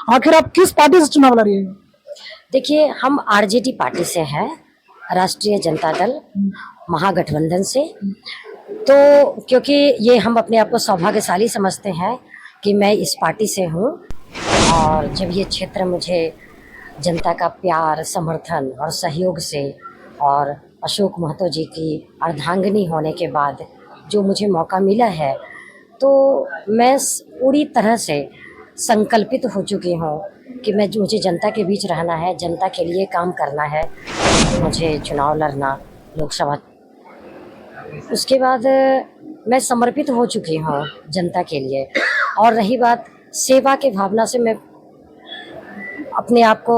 आखिर आप किस पार्टी से चुनाव लड़ रही है? देखिए, हम आरजेडी पार्टी से हैं, राष्ट्रीय जनता दल महागठबंधन से। तो क्योंकि ये हम अपने आप को सौभाग्यशाली समझते हैं कि मैं इस पार्टी से हूँ, और जब ये क्षेत्र मुझे जनता का प्यार, समर्थन और सहयोग से, और अशोक महतो जी की अर्धांगिनी होने के बाद जो मुझे मौका मिला है, तो मैं पूरी तरह से संकल्पित हो चुकी हूँ कि मुझे जनता के बीच रहना है, जनता के लिए काम करना है, मुझे चुनाव लड़ना, लोकसभा। उसके बाद मैं समर्पित हो चुकी हूँ जनता के लिए। और रही बात सेवा के भावना से, मैं अपने आप को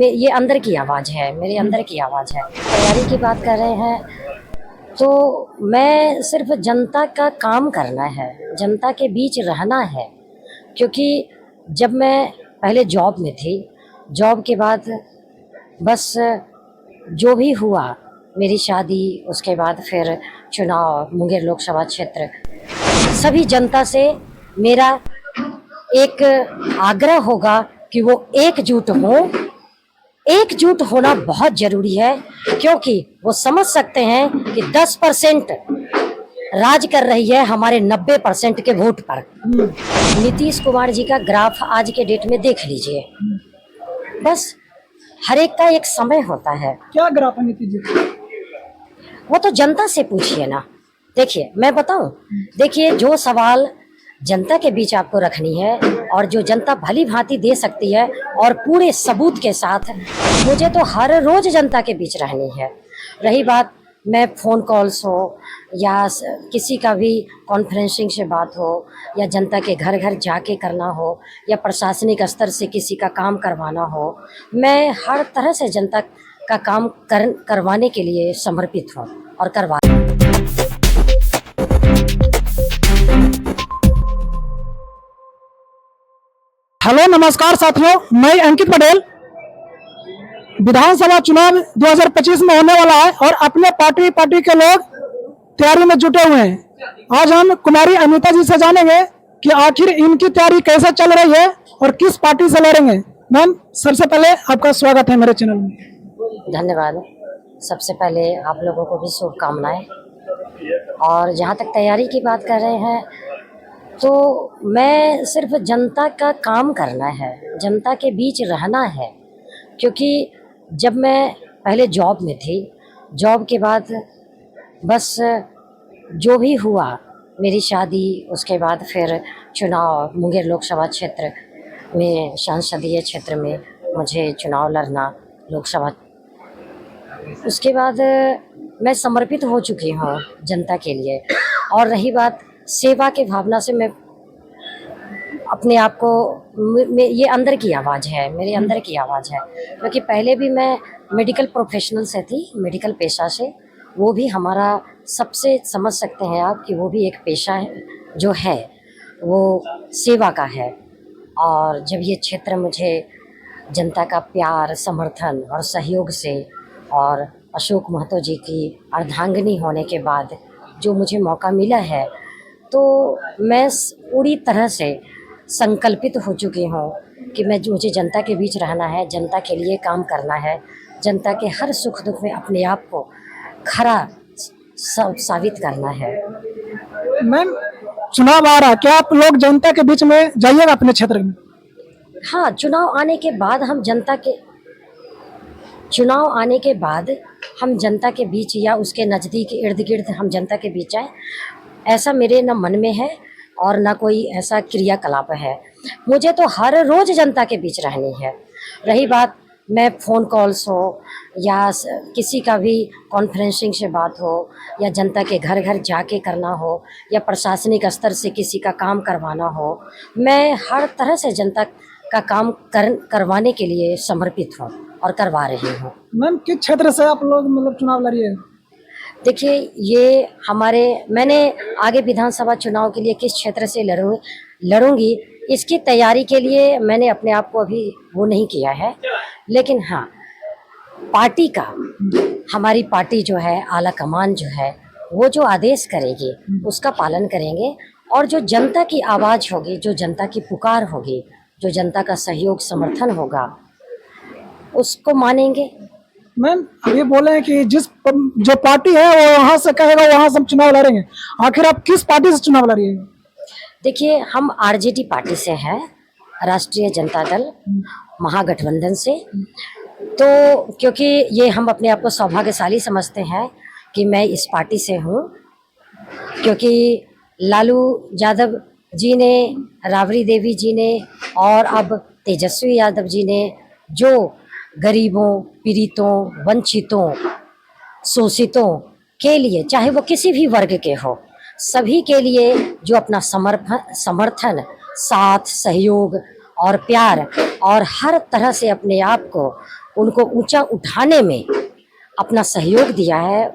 ये अंदर की आवाज़ है, मेरे अंदर की आवाज़ है। तैयारी की बात कर रहे हैं, तो मैं सिर्फ जनता का काम करना है, जनता के बीच रहना है। क्योंकि जब मैं पहले जॉब में थी, जॉब के बाद बस जो भी हुआ, मेरी शादी, उसके बाद फिर चुनाव, मुंगेर लोकसभा क्षेत्र, सभी जनता से मेरा एक आग्रह होगा कि वो एकजुट हों। एकजुट होना बहुत ज़रूरी है, क्योंकि वो समझ सकते हैं कि 10% राज कर रही है हमारे 90% के वोट पर। नीतीश कुमार जी का ग्राफ आज के डेट में देख लीजिए। बस हर एक का एक समय होता है। क्या ग्राफ है नीतीश जी? वो तो जनता से पूछिए ना। देखिए, मैं बताऊं, देखिए, जो सवाल जनता के बीच आपको रखनी है और जो जनता भली भांति दे सकती है, और पूरे सबूत के साथ, मुझे तो हर रोज जनता के बीच रहनी है। रही बात, मैं फ़ोन कॉल्स हो या किसी का भी कॉन्फ्रेंसिंग से बात हो, या जनता के घर घर जाके करना हो, या प्रशासनिक स्तर से किसी का काम करवाना हो, मैं हर तरह से जनता का काम करवाने के लिए समर्पित हूँ और करवा। हेलो, नमस्कार साथियों, मैं अंकित पटेल। विधानसभा चुनाव 2025 में होने वाला है और अपने पार्टी के लोग तैयारी में जुटे हुए हैं। आज हम कुमारी अनीता जी से जानेंगे कि आखिर इनकी तैयारी कैसे चल रही है और किस पार्टी से लड़ेंगे। मैम, सबसे पहले आपका स्वागत है मेरे चैनल में। धन्यवाद। सबसे पहले आप लोगों को भी शुभकामनाएं। और जहाँ तक तैयारी की बात कर रहे हैं, तो मैं सिर्फ जनता का काम करना है, जनता के बीच रहना है। क्योंकि जब मैं पहले जॉब में थी, जॉब के बाद बस जो भी हुआ, मेरी शादी, उसके बाद फिर चुनाव, मुंगेर लोकसभा क्षेत्र में, संसदीय क्षेत्र में मुझे चुनाव लड़ना, लोकसभा। उसके बाद मैं समर्पित हो चुकी हूँ जनता के लिए। और रही बात सेवा के भावना से, मैं अपने आप को ये अंदर की आवाज़ है, मेरे अंदर की आवाज़ है। क्योंकि पहले भी मैं मेडिकल प्रोफेशनल से थी, मेडिकल पेशा से। वो भी हमारा, सबसे समझ सकते हैं आप कि वो भी एक पेशा है, जो है वो सेवा का है। और जब ये क्षेत्र मुझे जनता का प्यार, समर्थन और सहयोग से, और अशोक महतो जी की अर्धांगिनी होने के बाद जो मुझे मौका मिला है, तो मैं पूरी तरह से संकल्पित हो चुकी हूँ कि मुझे जनता के बीच रहना है, जनता के लिए काम करना है, जनता के हर सुख दुख में अपने आप को खरा साबित करना है। मैम, चुनाव आ रहा है, क्या आप लोग जनता के बीच में जाइएगा अपने क्षेत्र में? हाँ, चुनाव आने के बाद हम जनता के बीच या उसके नज़दीक, इर्द गिर्द हम जनता के बीच जाए, ऐसा मेरे न मन में है और ना कोई ऐसा क्रियाकलाप है। मुझे तो हर रोज़ जनता के बीच रहनी है। रही बात, मैं फ़ोन कॉल्स हो या किसी का भी कॉन्फ्रेंसिंग से बात हो, या जनता के घर घर जाके करना हो, या प्रशासनिक स्तर से किसी का काम करवाना हो, मैं हर तरह से जनता का काम करवाने के लिए समर्पित हूँ और करवा रही हूँ। मैम, किस क्षेत्र से आप लोग मतलब चुनाव लड़िए? देखिए, ये मैंने आगे विधानसभा चुनाव के लिए किस क्षेत्र से लड़ूंगी, इसकी तैयारी के लिए मैंने अपने आप को अभी वो नहीं किया है। लेकिन हाँ, हमारी पार्टी जो है, आला कमान जो है, वो जो आदेश करेगी उसका पालन करेंगे। और जो जनता की आवाज़ होगी, जो जनता की पुकार होगी, जो जनता का सहयोग समर्थन होगा उसको मानेंगे। मैम ये बोले हैं कि जो पार्टी है वो वहां से कहेगा वहां से हम चुनाव लड़ेंगे, आखिर आप किस पार्टी से चुनाव लड़िएगा? देखिए, हम आरजेडी पार्टी से हैं, राष्ट्रीय जनता दल महागठबंधन से। तो क्योंकि ये हम अपने आप को सौभाग्यशाली समझते हैं कि मैं इस पार्टी से हूँ, क्योंकि लालू यादव जी ने, राबड़ी देवी जी ने और अब तेजस्वी यादव जी ने जो गरीबों, पीड़ितों, वंचितों, शोषितों के लिए, चाहे वो किसी भी वर्ग के हो, सभी के लिए जो अपना समर्थन, साथ, सहयोग और प्यार और हर तरह से अपने आप को उनको ऊंचा उठाने में अपना सहयोग दिया है,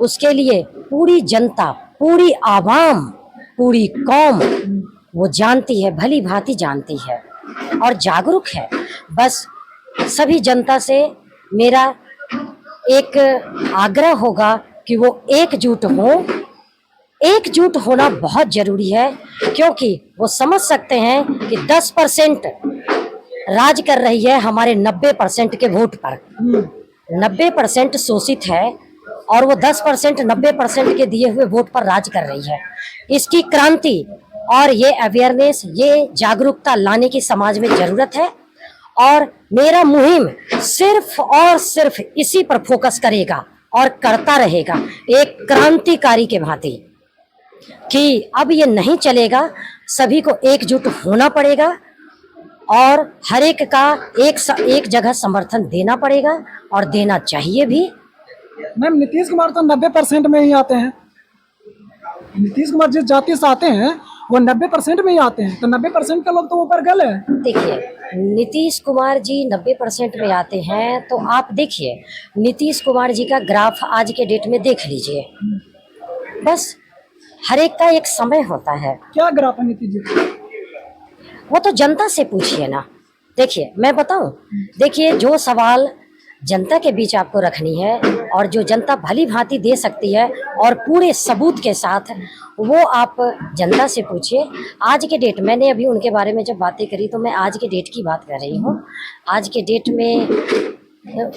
उसके लिए पूरी जनता, पूरी आवाम, पूरी कौम वो जानती है, भली भांति जानती है और जागरूक है। बस सभी जनता से मेरा एक आग्रह होगा कि वो एकजुट हो। एकजुट होना बहुत जरूरी है, क्योंकि वो समझ सकते हैं कि 10% राज कर रही है हमारे 90% के वोट पर। 90% शोषित है और वो 10% 90% के दिए हुए वोट पर राज कर रही है। इसकी क्रांति और ये अवेयरनेस, ये जागरूकता लाने की समाज में जरूरत है और मेरा मुहिम सिर्फ और सिर्फ इसी पर फोकस करेगा और करता रहेगा, एक क्रांतिकारी के भांति, कि अब ये नहीं चलेगा, सभी को एकजुट होना पड़ेगा और हर एक का एक जगह समर्थन देना पड़ेगा और देना चाहिए भी। मैम नीतीश कुमार तो 90% में ही आते हैं, नीतीश कुमार जिस जाति से आते हैं वो 90% में ही आते हैं, तो 90% के लोग तो ऊपर गए हैं। देखिए, नीतीश कुमार जी 90% में आते हैं, तो आप देखिए नीतीश कुमार जी का ग्राफ आज के डेट में देख लीजिए। बस हर एक का एक समय होता है। क्या ग्राफ है नीतीश जी का? वो तो जनता से पूछिए ना। देखिए, मैं बताऊं, देखिए जो सवाल जनता के बीच आपको रखनी है और जो जनता भली भांति दे सकती है और पूरे सबूत के साथ, वो आप जनता से पूछिए। आज के डेट, मैंने अभी उनके बारे में जब बातें करी तो मैं आज के डेट की बात कर रही हूँ। आज के डेट में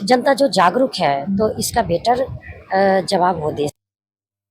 जनता जो जागरूक है, तो इसका बेटर जवाब वो दे